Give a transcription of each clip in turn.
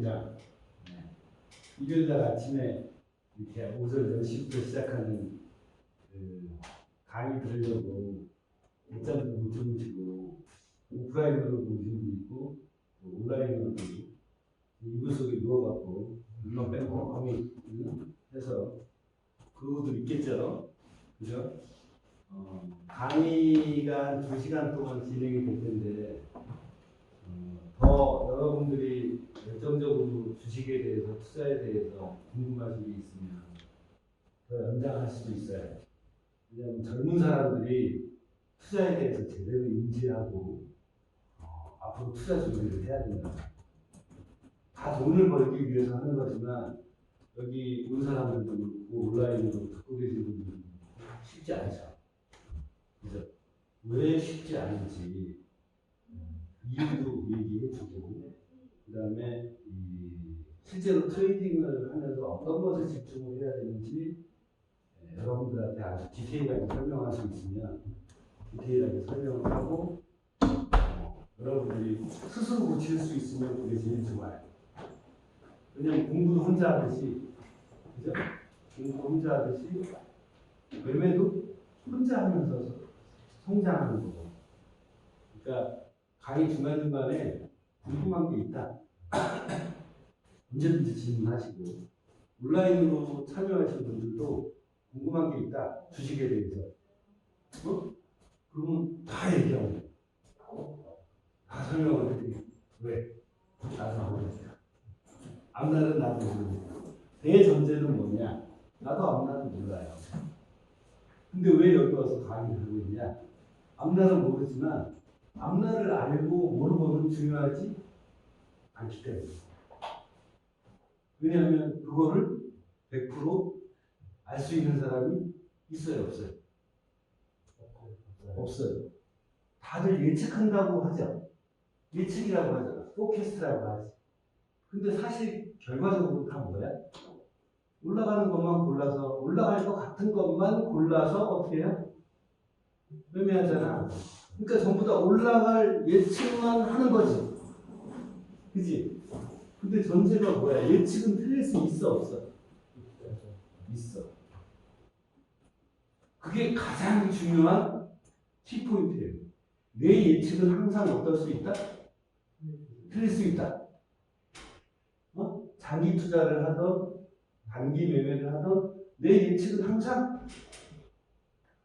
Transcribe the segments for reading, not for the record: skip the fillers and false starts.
원장. 일요일날 아침에 이렇게 오전 10시부터 시작하는 강의 들으려고 늦잠도 못 주무시고 오프라인으로 보신 분 있고 온라인으로 보고 이불 속에 누워갖고 눈만 뺑뺑 해서 그분들 있겠죠. 그죠? 강의가 한 2시간 동안 진행이 될 텐데 더 여러분들이 열정적으로 주식에 대해서 투자에 대해서 궁금하신 게 있으면 더 연장할 수도 있어요. 왜냐하면 젊은 사람들이 투자에 대해서 제대로 인지하고 앞으로 투자 준비를 해야 된다. 다 돈을 벌기 위해서 하는 거지만 여기 온 사람들도 그렇고 온라인으로 듣고 계신 분들도 쉽지 않죠. 그래서 왜 쉽지 않은지 이유도 얘기해주고 그 다음에 실제로 트레이딩을 하면서 어떤 것에 집중을 해야 되는지 여러분들한테 아주 디테일하게 설명할 수 있으면 디테일하게 설명을 하고 여러분들이 스스로 고칠 수 있으면 그게 제일 좋아요. 왜냐면 공부도 혼자 하듯이 그죠? 공부 혼자 하듯이 매매도 혼자 하면서 성장하는 거고. 그러니까 강의 중간중간에 궁금한 게 있다. 언제든지 질문하시고 온라인으로 참여하시는 분들도 궁금한 게 있다. 주식에 대해서. 그러면 다 얘기하고 다 설명을 해드리고 왜? 나도 모르겠어요. 앞날은 나도 모르겠어요. 내 전제는 뭐냐? 나도 앞날은 몰라요. 근데 왜 여기 와서 강의를 하고 있냐? 앞날은 모르지만 앞날을 알고 모르고는 중요하지 않기 때문에. 왜냐하면 그거를 100% 알 수 있는 사람이 있어요, 없어요? 없어요. 다들 예측한다고 하죠. 예측이라고 하잖아. 포캐스트라고 하지. 근데 사실 결과적으로 다 뭐야? 올라가는 것만 골라서 올라갈 것 같은 것만 골라서 어떻게 해요? 매매하잖아. 그러니까 전부 다 올라갈 예측만 하는 거지. 그지? 근데 전제가 뭐야? 예측은 틀릴 수 있어, 없어? 있어. 그게 가장 중요한 키포인트예요. 내 예측은 항상 어떨 수 있다? 틀릴 수 있다. 장기 투자를 하던 단기 매매를 하던 내 예측은 항상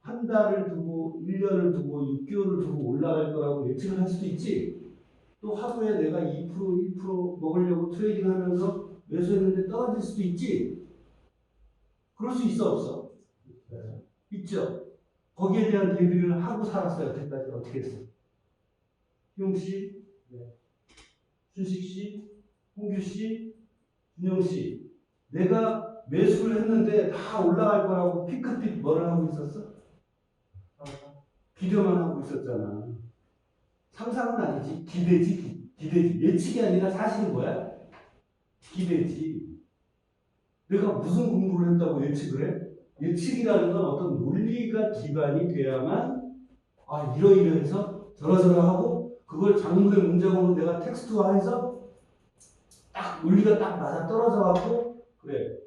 한 달을 두고 1년을 두고 6개월을 두고 올라갈 거라고 예측을 할 수도 있지. 또 하루에 내가 2% 1% 먹으려고 트레이딩 하면서 매수했는데 떨어질 수도 있지. 그럴 수 있어 없어? 네. 있죠. 거기에 대한 대비를 하고 살았어요. 여태까지 어떻게 했어? 희용씨, 네. 준식씨, 홍규씨, 준영씨, 내가 매수를 했는데 다 올라갈 거라고 피크픽 뭐를 하고 있었어? 기대만 하고 있었잖아. 상상은 아니지. 기대지. 기대지. 예측이 아니라 사실은 뭐야? 기대지. 내가 무슨 공부를 했다고 예측을 해? 예측이라는 건 어떤 논리가 기반이 돼야만 이러이러해서 저러저러하고 그걸 장문의 문장으로 내가 텍스트화해서 딱 논리가 딱 맞아 떨어져 갖고 그래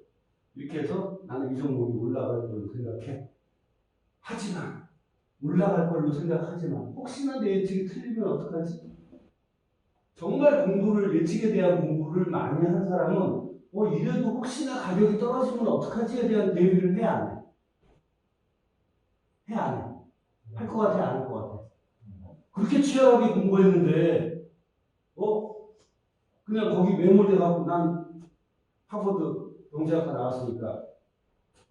이렇게 해서 나는 이 종목이 올라갈 걸로 생각해. 하지만 올라갈 걸로 생각하지만 혹시나 내 예측이 틀리면 어떡하지? 정말 공부를 예측에 대한 공부를 많이 한 사람은 이래도 혹시나 가격이 떨어지면 어떡하지에 대한 대비를 해 안 해? 해 안 해? 할 것 같아 안 할 것 같아? 그렇게 치열하게 공부했는데 그냥 거기 매몰돼 갖고 난 하버드 경제학과 나왔으니까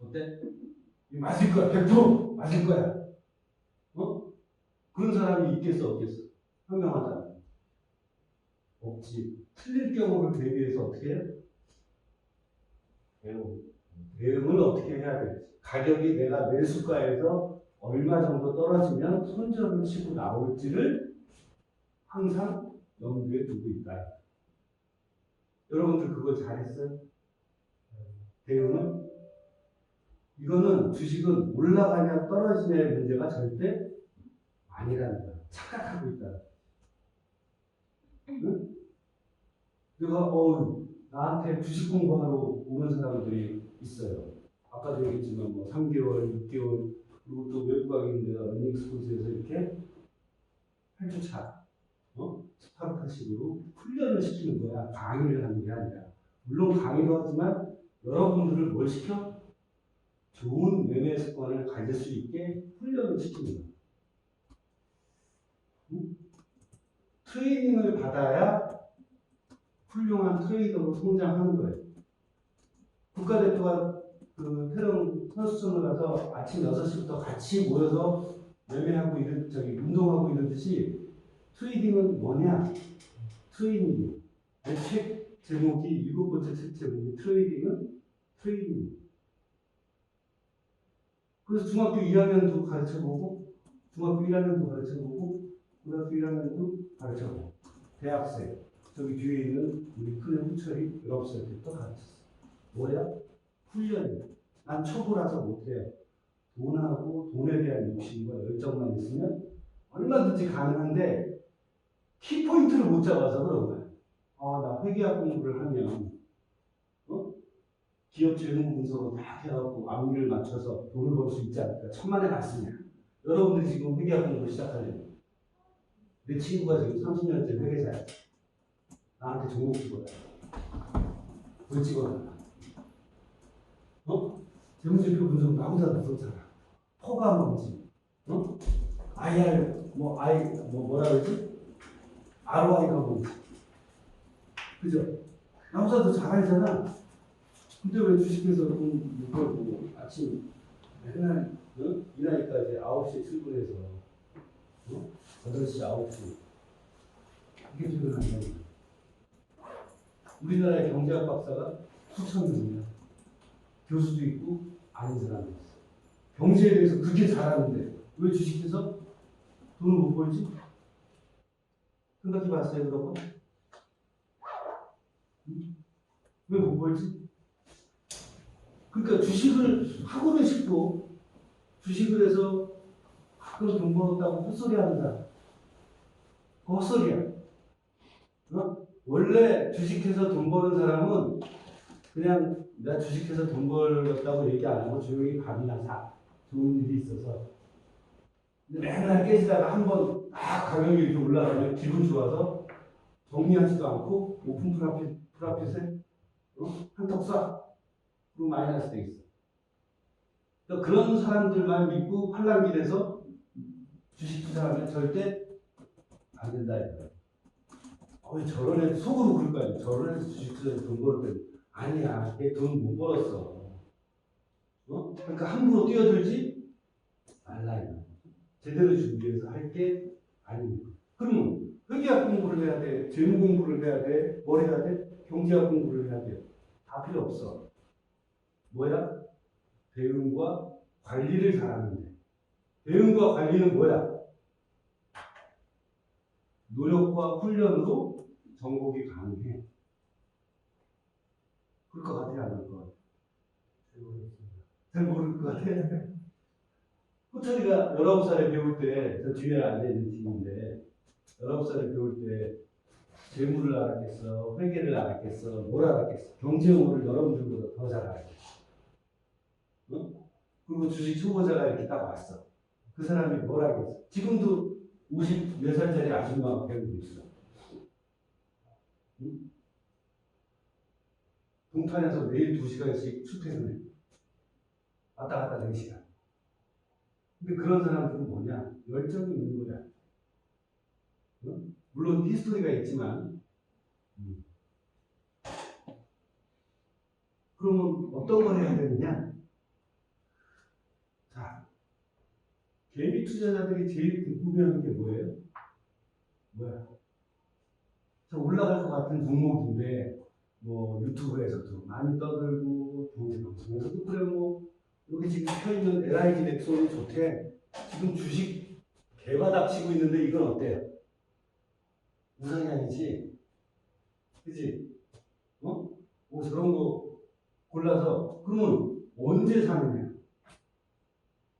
어때? 맞을 거야 100% 맞을 거야. 그런 사람이 있겠어 없겠어? 현명하다. 없지. 틀릴 경우를 대비해서 어떻게 해? 대응을 어떻게 해야 될지. 가격이 내가 매수가에서 얼마 정도 떨어지면 손절을 치고 나올지를 항상 염두에 두고 있다. 여러분들 그거 잘했어요? 대응은? 이거는 주식은 올라가냐 떨어지냐의 문제가 절대 아니라는 거야. 착각하고 있다. 응? 내가 나한테 주식 공부하러 오는 사람들이 있어요. 아까도 얘기했지만 뭐 3개월, 6개월, 그리고 또 외국 가게 있는데 러닝스쿨에서 이렇게 8주차, 스파르타식으로 훈련을 시키는 거야. 강의를 하는 게 아니라. 물론 강의도 하지만 여러분들을 뭘 시켜? 좋은 매매 습관을 가질 수 있게 훈련을 시키는 거야. 트레이닝을 받아야 훌륭한 트레이더로 성장하는 거예요. 국가대표가 그 태릉 선수촌을 가서 아침 6시부터 같이 모여서 매매하고 운동하고 이러듯이 트레이딩은 뭐냐? 트레이닝. 책 제목이 7번째 책 제목이 트레이딩은 트레이닝. 그래서 중학교 2학년도 가르쳐보고 중학교 1학년도 가르쳐보고 고등학교 1학년도 가르쳐보고 대학생 저기 뒤에 있는 우리 큰애 후철이 19살 때부터 가르쳤어. 뭐야? 훈련이야. 난 초보라서 못해요. 돈하고 돈에 대한 욕심과 열정만 있으면 얼마든지 가능한데 키포인트를 못 잡아서 그런 거야. 나 회계학 공부를 하면 기업 재무 분석을 다 해갖고 앞니를 맞춰서 돈을 벌 수 있지 않을까. 천만의 말씀이야. 여러분들이 지금 회계학 공부를 시작하려면 내 친구가 지금 30년째 회계사야. 나한테 종목 찍어라. 왜 찍어라? 재무제표 분석 나보다 더 좋잖아. 포가 뭔지, IR, 뭐라 그러지? ROI가 뭔지. 그죠? 나보다 더 잘 알잖아. 근데 왜 주식해서 돈 못 벌고 아침 맨날 일하니까 이제 9시에 출근해서 8시, 9시 이게 출근한다는 거야. 우리나라의 경제학 박사가 수천 명이야. 교수도 있고 아닌 사람도 있어. 경제에 대해서 그렇게 잘하는데 왜 주식해서 돈을 못 벌지? 생각해 봤어요, 여러분? 왜 못 벌지? 그러니까 주식을 하고는 싶고 주식을 해서 가끔 돈 벌었다고 헛소리 하는 사람. 그 헛소리야. 원래 주식해서 돈 버는 사람은 그냥 나 주식해서 돈 벌었다고 얘기 안 하고 조용히 밥이나 사. 좋은 일이 있어서. 근데 맨날 깨지다가 한번 가격이 이렇게 올라가면 기분 좋아서 정리하지도 않고 오픈 프라핏에 한턱 쏴. 그리고 마이너스 돼 있어. 그러니까 그런 사람들만 믿고 팔랑길에서 주식 투자하면 절대 안 된다. 왜 저런 애 속으로 그럴 거 아니야. 저런 애서 주식 투자해서 돈 벌을 때 아니야. 걔 돈 못 벌었어. 그러니까 함부로 뛰어들지 말라. 제대로 준비해서 할 게 아닙니다. 그러면 회계학 공부를 해야 돼, 재무 공부를 해야 돼, 뭘 해야 돼? 경제학 공부를 해야 돼. 다 필요 없어. 뭐야? 대응과 관리를 잘하는데. 대응과 관리는 뭐야? 노력과 훈련으로 정복이 가능해. 그럴 것 같아요, 안 그럴 것 같아요? 잘 모를 것 같아요. 호철이가 19살에 배울 때, 저 뒤에 앉아있는 팀인데, 19살에 배울 때, 재무를 알았겠어, 회계를 알았겠어, 뭘 알았겠어, 경제용어를 여러분들보다 더 잘 알았겠어. 그리고 주식 초보자가 이렇게 딱 왔어. 그 사람이 뭘 알겠어? 지금도 54살짜리 아줌마가 배우고 있어. 동탄에서 매일 2시간씩 출퇴근해. 왔다 갔다 4시간. 근데 그런 사람들은 뭐냐? 열정이 있는 거야. 물론 히스토리가 있지만, 그러면 어떤 걸 해야 되느냐? 자, 개미 투자자들이 제일 궁금해하는 게 뭐예요? 뭐야? 저 올라갈 것 같은 종목인데, 뭐 유튜브에서도 많이 떠들고 경제방송에서도 그래 뭐 여기 지금 펴있는 LIG 넥슨이 좋대. 지금 주식 개바닥 치고 있는데 이건 어때요? 우상이 아니지? 그치? 뭐 저런 거 골라서 그러면 언제 사느냐?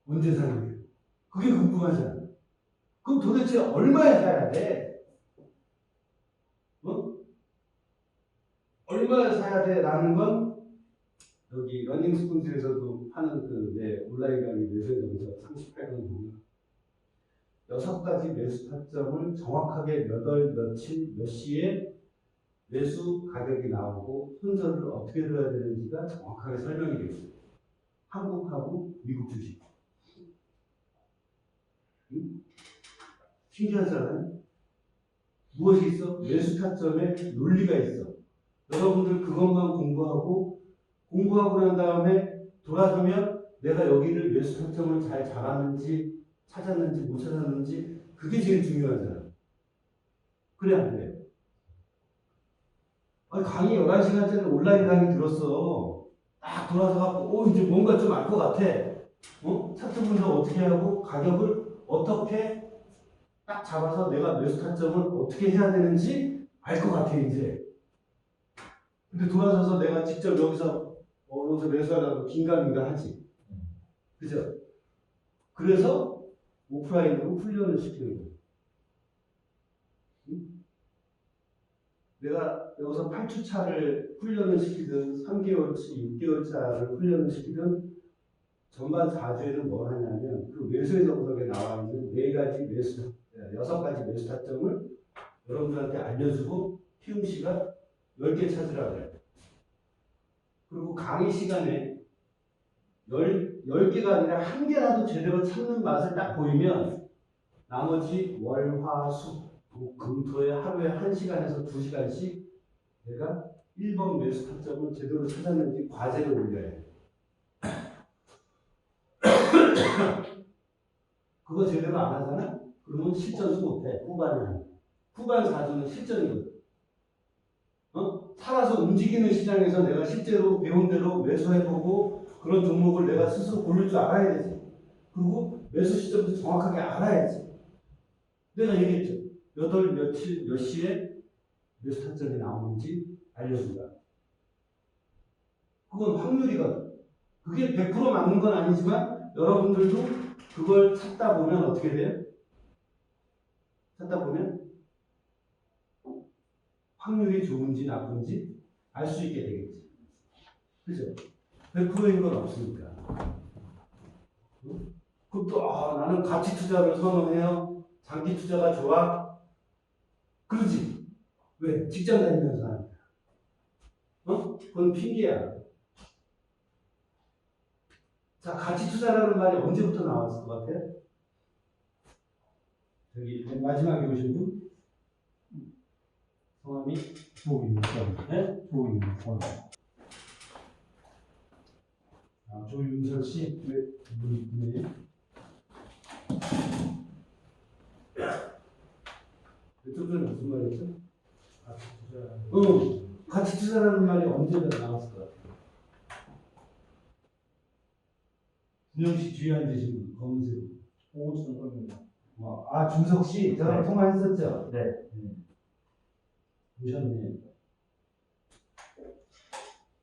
언제 사느냐? 그게 궁금하잖아. 그럼 도대체 얼마에 사야 돼? 얼마를 사야 돼라는 건 여기 러닝스푼즈에서도 하는 그 온라인 강의 매수의 정석 38강 보면 6가지 매수 타점을 정확하게 몇 월, 며칠, 몇 시에 매수 가격이 나오고 손절을 어떻게 들어야 되는지가 정확하게 설명이 되어 있어요. 한국하고 미국 주식. 응? 신기하잖아요? 무엇이 있어? 매수 타점에 논리가 있어. 여러분들 그것만 공부하고 난 다음에 돌아서면 내가 여기를 매수 타점을 잘 잡았는지 찾았는지 못 찾았는지 그게 제일 중요하잖아. 그래 안 그래? 아니, 강의 11시간짜리 온라인 강의 들었어. 딱 돌아서 갖고 이제 뭔가 좀 알 것 같아. 차트 분석 어떻게 하고 가격을 어떻게 딱 잡아서 내가 매수 타점을 어떻게 해야 되는지 알 것 같아 이제. 근데 돌아서서 내가 직접 여기서 매수하라고 긴가민가 하지. 그죠? 그래서 오프라인으로 훈련을 시키는 거예요. 응? 내가 여기서 8주 차를 훈련을 시키든 3개월치, 6개월차를 훈련을 시키든 전반 4주에는 뭘 하냐면 그 매수의 정석에 나와 있는 6가지 매수 타점을 여러분들한테 알려주고 희웅 씨가 10개 찾으라고 해요. 그리고 강의 시간에 10개가 아니라 1개라도 제대로 찾는 맛을 딱 보이면 나머지 월, 화, 수, 금, 토에 하루에 1시간에서 2시간씩 내가 1번 매수 타점을 제대로 찾았는지 과제를 올려야 해. 그거 제대로 안 하잖아? 그러면 실전수 못해. 후반 4주는 실전이거든. 살아서 움직이는 시장에서 내가 실제로 배운 대로 매수해보고 그런 종목을 내가 스스로 고를 줄 알아야 되지. 그리고 매수 시점도 정확하게 알아야지. 내가 얘기했죠. 몇 월, 며칠, 몇 시에 매수 타점이 나오는지 알려준다. 그건 확률이거든. 그게 100% 맞는 건 아니지만 여러분들도 그걸 찾다 보면 어떻게 돼요? 찾다 보면 확률이 좋은지 나쁜지 알 수 있게 되겠지. 그죠? 100%인 건 없으니까. 그것도 나는 가치 투자를 선호해요. 장기 투자가 좋아. 그러지. 왜? 직장 다니면서 하니까. 그건 핑계야. 자, 가치 투자라는 말이 언제부터 나왔을 것 같아요? 저기 마지막에 오신 분? 성함이? 조윤선. 네? 조윤선. 조윤선 씨? 왜? 네. 좀 전에 무슨 말이었죠? 가치 투자. 가치 투자라는 말이 언제 나왔을 것 같아요? 준영 씨 뒤에 앉으신 분, 검은색. 오준석입니다. 준석 씨, 저랑 통화했었죠? 네. 보셨네.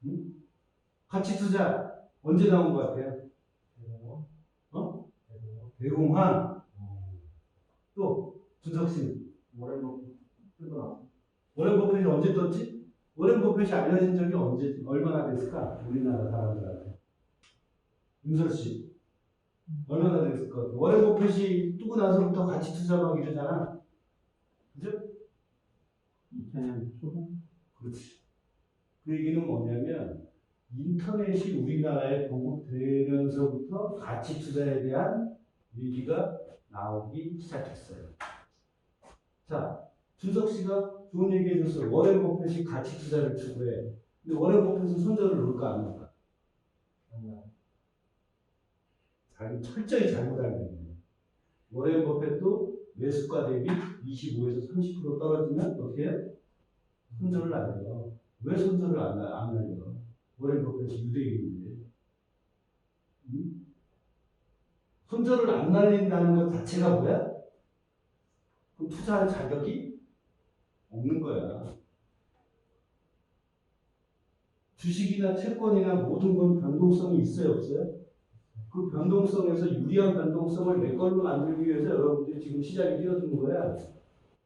응? 가치 투자 언제 나온 것 같아요? 대공황. 또 준석 씨는? 워렌 버핏이 언제 떴지? 워렌 버핏이 알려진 적이 얼마나 됐을까? 우리나라 사람들한테. 윤설 씨, 얼마나 됐을 것 같아? 워렌 버핏이 뜨고 나서부터 가치 투자 막 이러잖아. 그죠? 2000년 초반? 그렇지. 그 얘기는 뭐냐면 인터넷이 우리나라에 보급되면서부터 가치 투자에 대한 얘기가 나오기 시작했어요. 자, 준석 씨가 좋은 얘기 해줬어요. 워렌 버핏이 가치 투자를 추구해. 근데 워렌 버핏은 손절을 놓을까 안 놓을까? 철저히 잘못 알고 있네. 워렌 버핏도 매수가 대비 25에서 30% 떨어지면 어떻게 해요? 손절을 안 해요. 왜 손절을 안 해요? 워렌 버핏이 유대인인데. 손절을 안 날린다는 것 자체가 뭐야? 그럼 투자할 자격이 없는 거야. 주식이나 채권이나 모든 건 변동성이 있어요, 없어요? 그 변동성에서 유리한 변동성을 내 걸로 만들기 위해서 여러분들이 지금 시장에 뛰어드는 거야.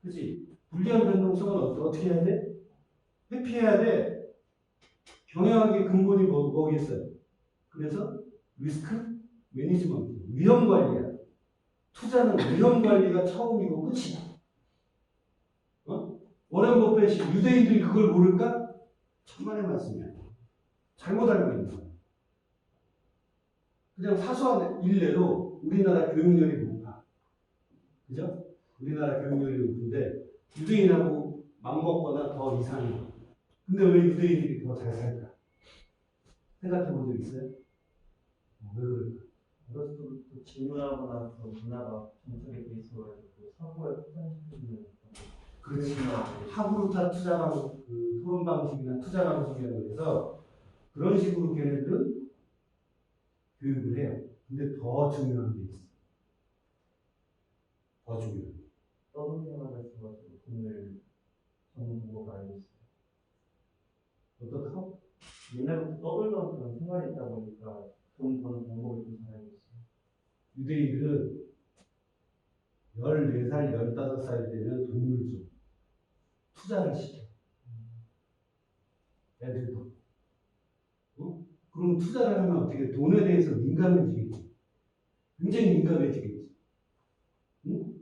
그치? 불리한 변동성은 어떻게 해야 돼? 회피해야 돼. 경영학의 근본이 뭐겠어요? 그래서 리스크 매니지먼트, 위험 관리야. 투자는 위험 관리가 처음이고 끝이야. 워렌 버핏이 유대인들이 그걸 모를까? 천만의 말씀이야. 잘못 알고 있는 거야. 그냥 사소한 일례로 우리나라 교육열이 높아. 그죠? 우리나라 교육열이 높은데 유대인하고 맞먹거나 더 이상해. 근데 왜 유대인들이 더 잘 살까? 생각해 본 적 있어요? 왜 그럴까? 어렸을 때부터 질문하거나 그 문화가 정책에 돼 있어가지고 사고에 포장시키는 그렇지. 하브루타 투자 방식, 그 토론 방식이나 투자 방식이라고 해서 그런 식으로 걔네들은 교육을 해요. 근데 더 중요한 게 있어. 더 중요한 게. 떠돌이 생활을 해가지고 돈을 버는 거 알고 있어요. 어떻게? 옛날부터 떠돌던 그런 생활이 있다 보니까 돈 버는 방법을 좀 잘 알고 있어요. 유대인들은 14살, 15살 되면 돈을 줘. 투자를 시켜. 애들도. 그럼 투자를 하면 어떻게 돈에 대해서 민감해지겠지. 굉장히 민감해지겠지. 응?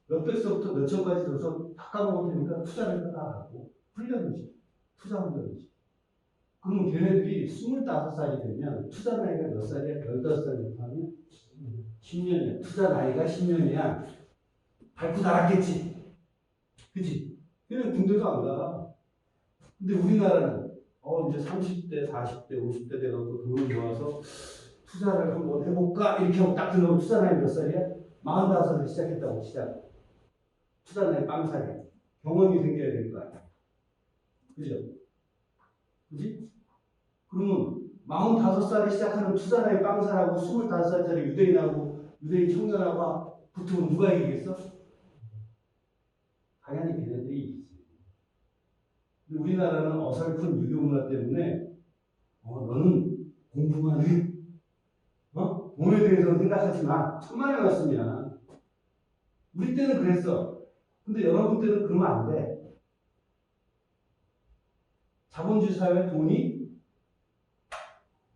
몇백서부터 몇천까지 줘서 다 까먹을 테니까 투자를 따라가고 훈련을 시켜. 투자 훈련을 시켜. 그럼 걔네들이 25살이 되면 투자 나이가 몇 살이야? 15살부터 하면 10년이야. 투자 나이가 10년이야. 밟고 달았겠지. 그치? 걔는 군대도 안 가. 근데 우리나라는 이제 30대, 40대, 50대 돼가지고 돈을 모아서 투자를 한번 해볼까? 이렇게 하고 딱 들어오면 투자 나이 몇 살이야? 45살에 시작했다고 시작. 투자 나이 빵살이야. 경험이 생겨야 될 거 아니야. 그죠? 그지? 그러면 45살에 시작하는 투자 나이 빵살하고 25살짜리 유대인 청년하고 붙으면 누가 이기겠어? 당연히 걔네들이 이기지. 근데 우리나라는 어설픈 유교 문화 때문에 너는 공부만 해. 돈에 대해서 생각하지 마. 천만의 말씀이야. 우리 때는 그랬어. 근데 여러분 때는 그러면 안 돼. 자본주의 사회에 돈이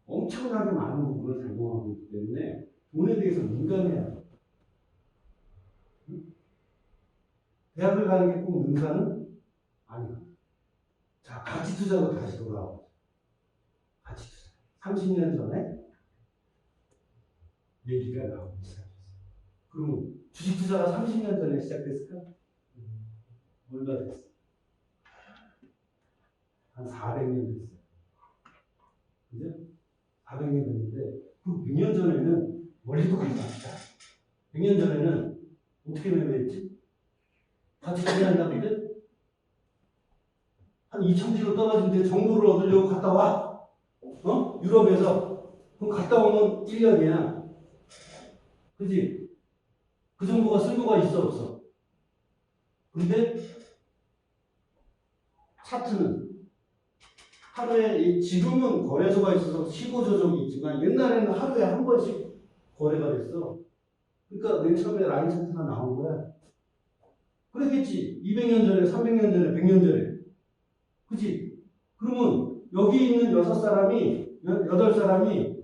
엄청나게 많은 부분을 작용하고 있기 때문에 돈에 대해서 민감해야 돼. 대학을 가는 게 꼭 능사는 아니야. 자, 가치 투자로 다시 돌아오자. 가치 투자. 30년 전에 얘기가 나오기 시작했어. 그럼 주식 투자가 30년 전에 시작됐을까? 얼마 됐어? 한 400년 됐어요. 그죠? 400년 됐는데 그 100년 전에는 멀리도 가지 맙시다. 100년 전에는 어떻게 매매했지? 같이 투자한다고 때 한 2,000km 떨어진 데 정보를 얻으려고 갔다 와. 유럽에서. 그럼 갔다 오면 1년이야. 그지? 그 정보가 쓸모가 있어, 없어? 근데 차트는 하루에, 지금은 거래소가 있어서 시고 조정이 있지만 옛날에는 하루에 한 번씩 거래가 됐어. 그러니까 맨 처음에 라인 차트가 나온 거야. 그랬겠지. 200년 전에, 300년 전에, 100년 전에. 그치? 그러면 여기 있는 6사람이, 8사람이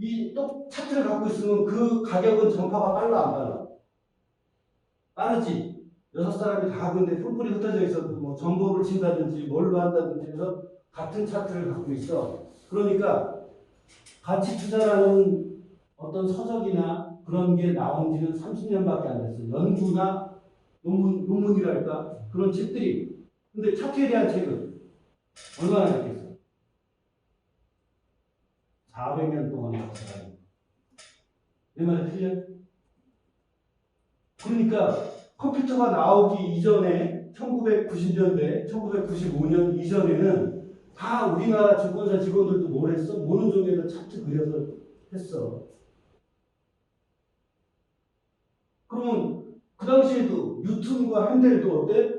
이 또 차트를 갖고 있으면 그 가격은 전파가 빨라, 안 빨라? 빠르지? 6사람이 다 근데 뿔뿔이 흩어져 있어도 뭐 정보를 친다든지 뭘로 한다든지 해서 같은 차트를 갖고 있어. 그러니까 가치 투자라는 어떤 서적이나 그런 게 나온 지는 30년밖에 안 됐어. 연구나 논문이랄까? 그런 책들이. 근데 차트에 대한 책은 얼마나 됐겠어? 400년 동안 역사가. 내 말이 틀려? 그러니까 컴퓨터가 나오기 이전에 1990년대, 1995년 이전에는 다 우리나라 증권사 직원들도 뭘 했어? 모는 종이에다 차트 그려서 했어. 그러면 그 당시에도 뉴턴과 핸델도 어때?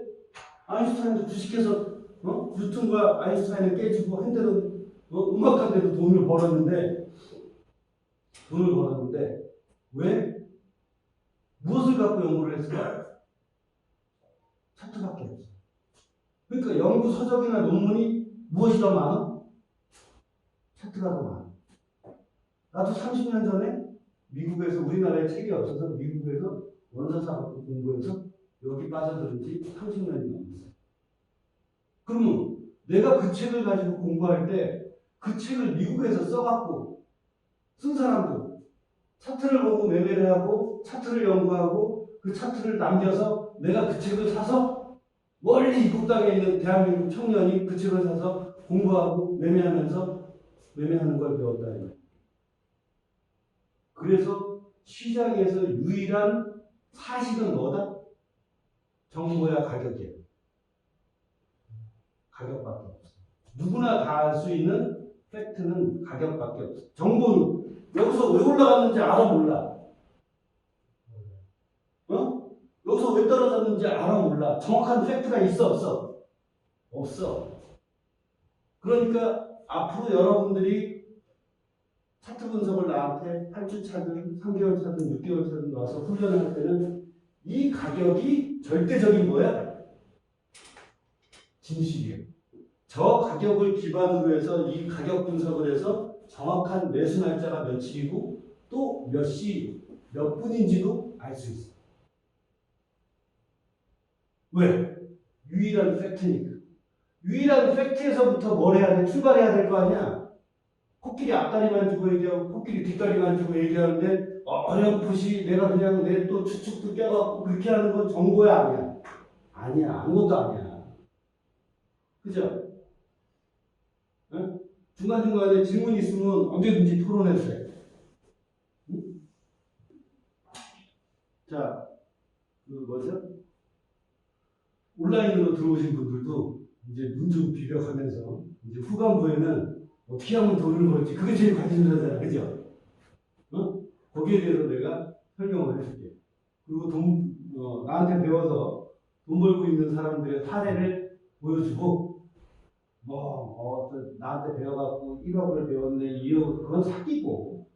아인슈타인도 주식해서 뉴턴과 아인슈타인을 깨지고 핸델은 음악하는데도 돈을 벌었는데 왜? 무엇을 갖고 연구를 했을까? 차트밖에 없어. 그러니까 연구 서적이나 논문이 무엇이 더 많아? 차트가 더 많아. 나도 30년 전에 미국에서 우리나라에 책이 없어서 미국에서 원서사 공부해서 여기 빠져들은 지 30년이 넘었어요. 그러면 내가 그 책을 가지고 공부할 때 그 책을 미국에서 써갖고 쓴 사람도 차트를 보고 매매를 하고 차트를 연구하고 그 차트를 남겨서 내가 그 책을 사서 멀리 이국 땅에 있는 대한민국 청년이 그 책을 사서 공부하고 매매하면서 매매하는 걸 배웠다. 그래서 시장에서 유일한 사실은 뭐다? 정보야 가격이야. 가격밖에 없어. 누구나 다 알 수 있는 팩트는 가격밖에 없어. 정보는 여기서 왜 올라갔는지 알아 몰라. 어? 여기서 왜 떨어졌는지 알아 몰라. 정확한 팩트가 있어 없어? 없어. 그러니까 앞으로 여러분들이 차트 분석을 나한테 8주 차든 3개월 차든 6개월 차든 와서 훈련을 할 때는 이 가격이 절대적인 뭐야? 진실이에요. 저 가격을 기반으로 해서 이 가격 분석을 해서 정확한 매수 날짜가 며칠이고 또 몇 시, 몇 분인지도 알 수 있어요. 왜? 유일한 팩트니까. 유일한 팩트에서부터 뭘 해야 돼? 출발해야 될 거 아니야? 코끼리 앞다리만 주고 얘기하고 코끼리 뒷다리만 주고 얘기하는데 어렴풋이 내가 그냥 내 또 추측도 껴갖고 그렇게 하는 건 정보야 아니야? 아니야. 아무것도 아니야. 그죠? 응? 중간중간에 질문 있으면 언제든지 토론해도 돼. 응? 자, 그 뭐죠? 온라인으로 들어오신 분들도 이제 눈 좀 비벼가면서 이제 후반부에는 어떻게 하면 돈을 벌지? 그게 제일 관심사잖아. 그죠? 어? 거기에 대해서 내가 설명을 해줄게. 그리고 나한테 배워서 돈 벌고 있는 사람들의 사례를 보여주고 나한테 배워갖고 1억을 배웠네, 2억, 그건 사기고,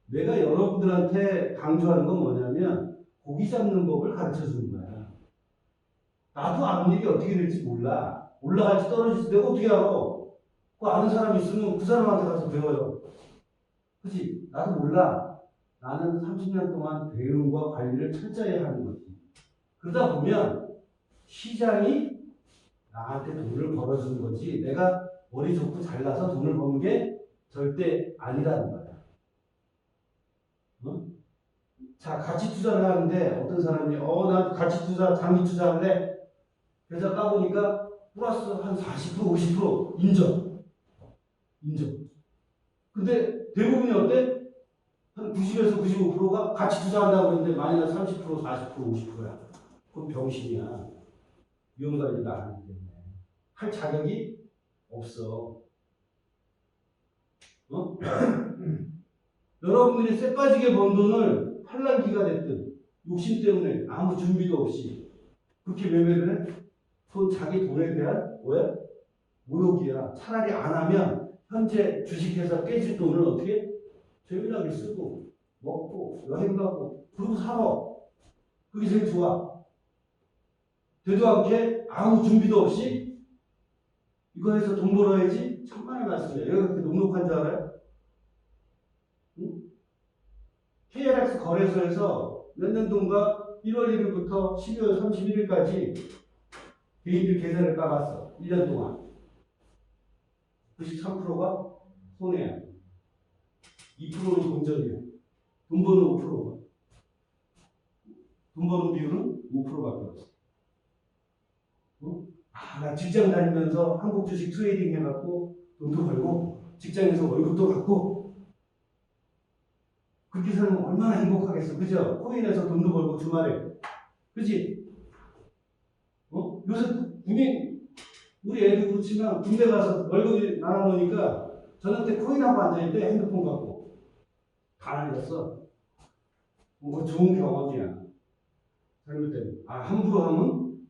내가 여러분들한테 강조하는 건 뭐냐면, 고기 잡는 법을 가르쳐 주는 거야. 나도 아는 일이 어떻게 될지 몰라. 올라갈지 떨어질지 내가 어떻게 알아? 그 아는 사람 있으면 그 사람한테 가서 배워요. 그치? 나도 몰라. 나는 30년 동안 대응과 관리를 철저히 하는 거지. 그러다 보면, 시장이 나한테 돈을 벌어주는 거지 내가 머리 좋고 잘나서 돈을 버는 게 절대 아니라는 거야. 어? 자, 가치 투자를 하는데 어떤 사람이 나 가치 투자, 장기 투자할래? 그래서 까보니까 플러스 한 40%, 50% 인정. 근데 대부분이 어때? 한 90에서 95%가 가치 투자한다고 했는데 마이너스 30%, 40%, 50%야. 그건 병신이야. 위험관리가 안 하기 때문에. 할 자격이 없어. 여러분들이 쎄 빠지게 번 돈을 팔랑기가 됐든 욕심 때문에 아무 준비도 없이 그렇게 매매를 해? 그건 자기 돈에 대한 뭐야? 모욕이야. 차라리 안 하면 현재 주식회사 깨질 돈을 어떻게? 재미나게 쓰고 먹고 여행 가고 그러고 살아. 그게 제일 좋아. 되도 않게 아무 준비도 없이 이거 해서 돈 벌어야지 천만의 말씀이에요. 여기가 그렇게 녹록한 줄 알아요? 응? KLX 거래소에서 몇 년도인가 1월 1일부터 12월 31일까지 개인들 계산을 까봤어. 1년 동안. 93%가 손해야. 2%는 동전이야. 돈 버는 5%가. 돈 버는 비율은 5%밖에 없어. 나 직장 다니면서 한국 주식 트레이딩 해갖고 돈도 벌고 직장에서 월급도 받고 그렇게 살면 얼마나 행복하겠어. 그죠? 코인에서 돈도 벌고 주말에. 그지? 요새 우리 애도 그렇지만 군대 가서 월급이 나눠놓으니까 저녁 때 코인하고 앉아있대. 핸드폰 갖고. 다 날렸어. 그거 좋은 경험이야. 젊을 때는. 함부로 하면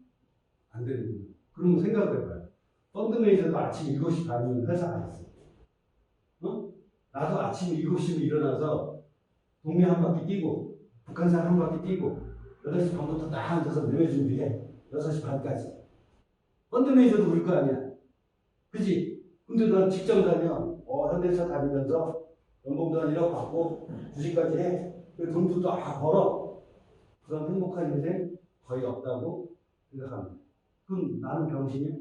안 되는 거야. 그러면 생각을 해봐요. 펀드 매니저도 아침 7시 반이면 회사 가 있어. 나도 아침 7시면 일어나서 동네 한 바퀴 뛰고, 북한산 한 바퀴 뛰고, 8시 반부터 딱 앉아서 매매 준비해. 6시 반까지. 펀드 매니저도 그럴 거 아니야. 그지? 근데 난 직장 다녀. 현대차 다니면서 연봉도 한 1억 받고 주식까지 해. 그 돈도 다 벌어. 그런 행복한 인생 거의 없다고 생각합니다. 그럼 나는 병신이야?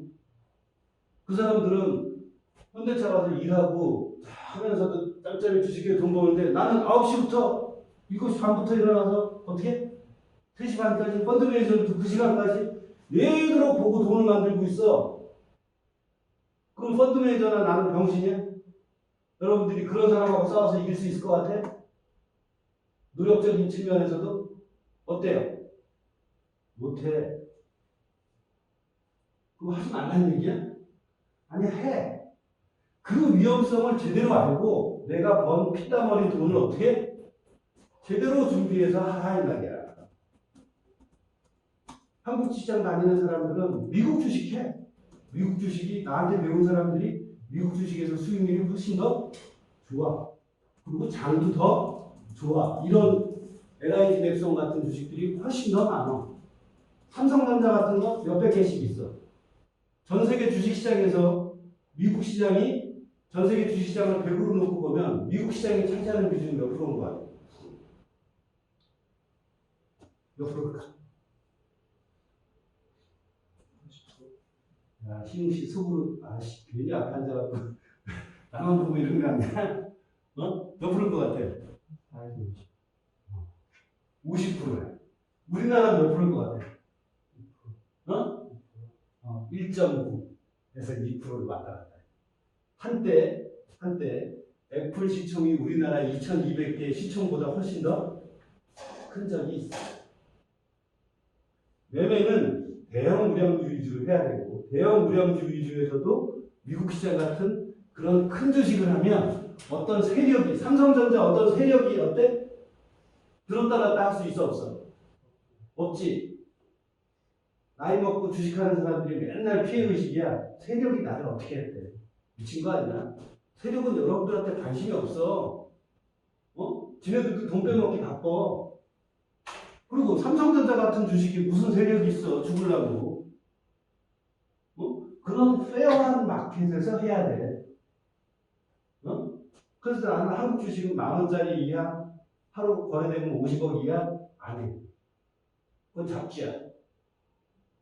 그 사람들은 현대차 가서 일하고 하면서도 짬짬이 주식에 돈 버는데 나는 9시부터 7시 반부터 일어나서 어떻게? 3시 반까지 펀드 매니저도 그 시간까지 내일로 보고 돈을 만들고 있어. 그럼 펀드 매니저나 나는 병신이야? 여러분들이 그런 사람하고 싸워서 이길 수 있을 것 같아? 노력적인 측면에서도 어때요? 못해. 그거 하지 말라는 얘기야? 아니 해. 그 위험성을 제대로 알고 내가 번 피땀 흘린 돈을 어떻게 제대로 준비해서 하는 말이야. 한국 시장 다니는 사람들은 미국 주식해. 미국 주식이 나한테 배운 사람들이 미국 주식에서 수익률이 훨씬 더 좋아. 그리고 장도 더 좋아. 이런 LIG 넥슨 같은 주식들이 훨씬 더 많아. 삼성전자 같은 거 몇백 개씩 있어. 전 세계 주식시장에서 미국 시장이 전 세계 주식시장을 100으로 놓고 보면 미국 시장이 차지하는 비중이 몇 프로인 거 같아요? 몇 프로일까? 야, 신웅씨 속으로, 괜히 앞에 앉아갖고, 나만 보고 이런 거 아니야? 몇 프로일 것 같아? 50%야. 우리나라 몇 프로일 것 같아? 1.9에서 2%를 왔다 갔다 해. 한때, 애플 시총이 우리나라 2,200개 시총보다 훨씬 더 큰 적이 있어. 매매는 대형 우량주 위주로 해야 되고, 대형 우량주 위주에서도 미국 시장 같은 그런 큰 주식을 하면 어떤 세력이, 삼성전자 어떤 세력이 어때? 들었다 놨다 할 수 있어, 없어? 없지. 나이 먹고 주식하는 사람들이 맨날 피해의식이야. 세력이 나를 어떻게 했대? 미친 거 아니야? 세력은 여러분들한테 관심이 없어. 지네들 돈 빼먹기 바빠. 그리고 삼성전자 같은 주식이 무슨 세력이 있어, 죽으려고. 그런 페어한 마켓에서 해야 돼. 그래서 나는 한국 주식은 10,000원짜리 이하, 하루 거래되면 50억 이하, 안 해. 그건 잡지야.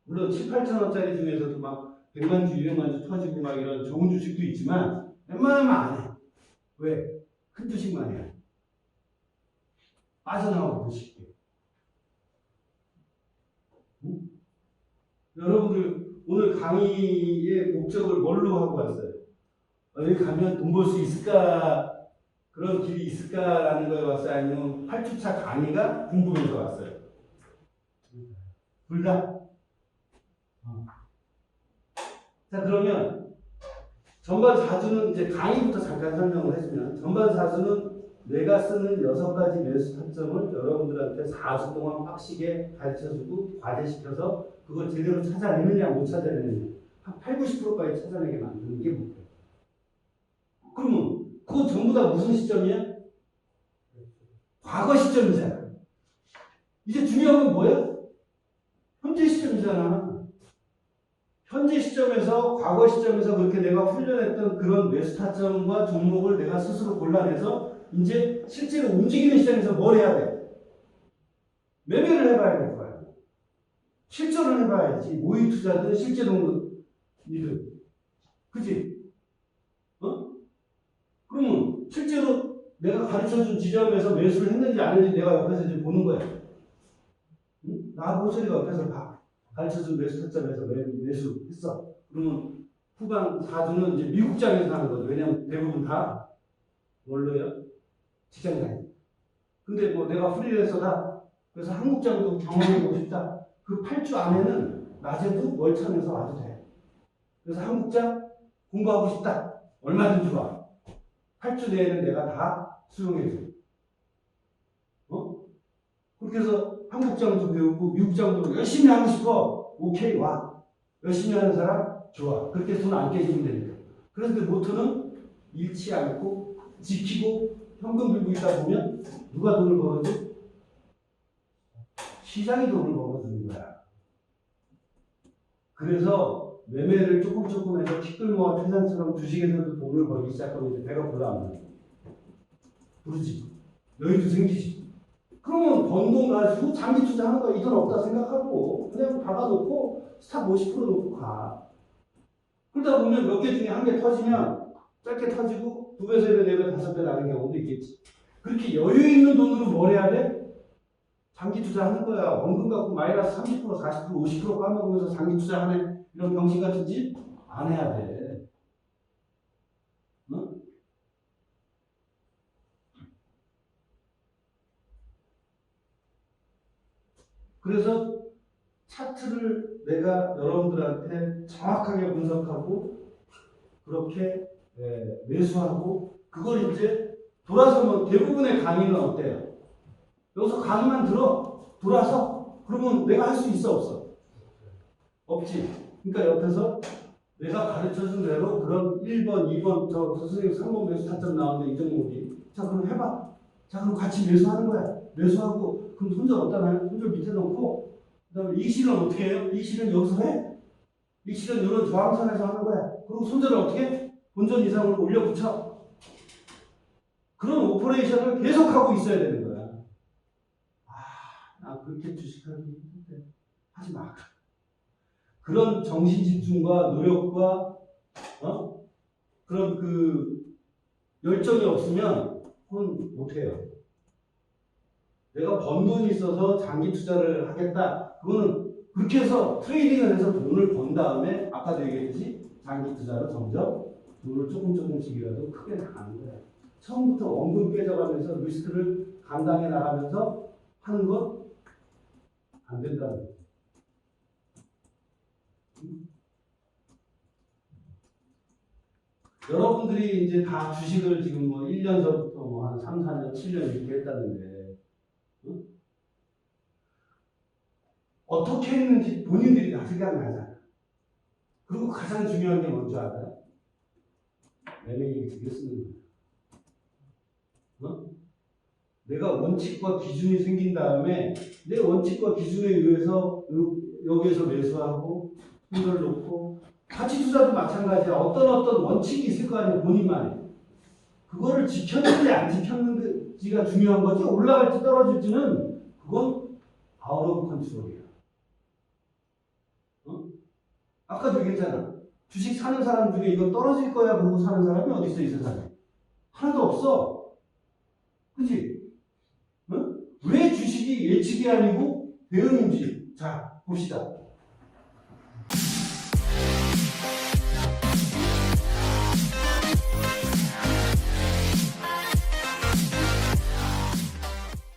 물론 7, 8천원짜리 중에서도 막 100만 주, 200만 주 터지고 막 이런 좋은 주식도 있지만 웬만하면 안 해. 왜? 큰 주식만 해. 빠져나오고 싶게. 여러분들 오늘 강의의 목적을 뭘로 하고 왔어요? 여기 가면 돈 벌 수 있을까? 그런 길이 있을까라는 거에 왔어요? 아니면 8주차 강의가 궁금해서 왔어요? 둘 다? 자, 그러면 전반 4주는 이제 강의부터 잠깐 설명을 해주면 전반 4주는 내가 쓰는 6가지 매수 타점을 여러분들한테 4주 동안 빡시게 가르쳐주고 과제시켜서 그걸 제대로 찾아내느냐 못 찾아내느냐 한 8, 90%까지 찾아내게 만드는 게 목표예요. 그러면 그거 전부 다 무슨 시점이야? 과거 시점이잖아. 이제 중요한 건 뭐야? 현재 시점이잖아. 현재 시점에서 과거 시점에서 그렇게 내가 훈련했던 그런 매수 타점과 종목을 내가 스스로 골라내서 이제 실제로 움직이는 시장에서 뭘 해야 돼? 매매를 해봐야 될 거야. 실전을 해봐야지. 모의 투자든 실제 동이든. 그치? 그러면 실제로 내가 가르쳐준 지점에서 매수를 했는지 안 했는지 내가 옆에서 이제 보는 거야. 응? 나 모서리가 옆에서 봐. 가르쳐준 매수 타점에서 매수했어. 그러면 후반 4주는 이제 미국장에서 하는 거죠. 왜냐면 대부분 다 뭘로요? 직장 다니. 근데 뭐 내가 프리랜서다. 그래서 한국장도 경험해보고 싶다. 그 8주 안에는 낮에도 월천에서 와도 돼. 그래서 한국장 공부하고 싶다. 얼마든지 와. 8주 내에는 내가 다 수용해줘. 그렇게 해서 한국장도 배우고 미국장도 열심히 하고 싶어. 오케이, 와. 열심히 하는 사람? 좋아. 그렇게 해서 돈 안 깨지면 되니까. 그런데 모토는 잃지 않고 지키고 현금 들고 있다 보면 누가 돈을 벌어줘? 시장이 돈을 벌어주는 거야. 그래서 매매를 조금 해서 티끌모아 태산처럼 주식에서도 돈을 벌기 시작하면 이제 배가 불러 안 불러? 부르지. 여유도 생기지. 그러면 번 돈 가지고 장기 투자하는 거야. 이 돈 없다 생각하고 그냥 박아놓고 스탑 50% 놓고 가. 그러다 보면 몇 개 중에 한 개 터지면 짧게 터지고 2배, 3배, 4배, 5배 나는 경우도 있겠지. 그렇게 여유 있는 돈으로 뭘 해야 돼? 장기 투자하는 거야. 원금 갖고 마이너스 30%, 40%, 50% 까먹으면서 장기 투자하는 이런 병신 같은 짓 안 해야 돼. 응? 그래서 차트를 내가 여러분들한테 정확하게 분석하고 그렇게 매수하고 그걸 이제 돌아서면 대부분의 강의는 어때요? 여기서 강의만 들어 돌아서 그러면 내가 할 수 있어 없어? 없지. 그러니까 옆에서 내가 가르쳐준 대로 그런 1번, 2번 저 선생님 3번 매수 타점 나오는데 이 종목이 자 그럼 해봐. 자 그럼 같이 매수하는 거야. 매수하고 그럼 손절 없잖아요. 손절 밑에 놓고 그 다음에 이 실은 어떻게 해요? 이 실은 여기서 해. 이 실은 이런 저항선에서 하는 거야. 그리고 손절을 어떻게 해? 본전 이상으로 올려 붙여. 그런 오퍼레이션을 계속하고 있어야 되는 거야. 나 그렇게 주식하기 힘든데 하지 마. 그런 정신 집중과 노력과 그런 그 열정이 없으면 그건 못해요. 내가 번 돈이 있어서 장기 투자를 하겠다. 그거는 그렇게 해서 트레이딩을 해서 돈을 번 다음에 아까도 얘기했듯이 장기 투자로 점점 돈을 조금씩이라도 크게 나가는 거야. 처음부터 원금 깨져가면서 리스크를 감당해 나가면서 하는 건 안 된다는 거야. 여러분들이 이제 다 주식을 지금 뭐 1년 전부터 뭐 한 3, 4년, 7년 이렇게 했다는데, 응? 어떻게 했는지 본인들이 다 생각나잖아. 그리고 가장 중요한 게 뭔지 알아요? 매매익이 두개 쓰는 거야. 어? 내가 원칙과 기준이 생긴 다음에 내 원칙과 기준에 의해서 여기에서 매수하고 손절 놓고 가치 투자도 마찬가지야. 어떤 원칙이 있을 거 아니야 본인만의. 그거를 지켰는지 안 지켰는지가 중요한 거지. 올라갈지 떨어질지는 그건 아웃 오브 컨트롤이야. 아까도 얘기했잖아. 주식 사는 사람 중에 이거 떨어질 거야 그러고 사는 사람이 어디 있어 이 세상에? 하나도 없어. 그치? 왜 주식이 예측이 아니고 대응인지 자 봅시다.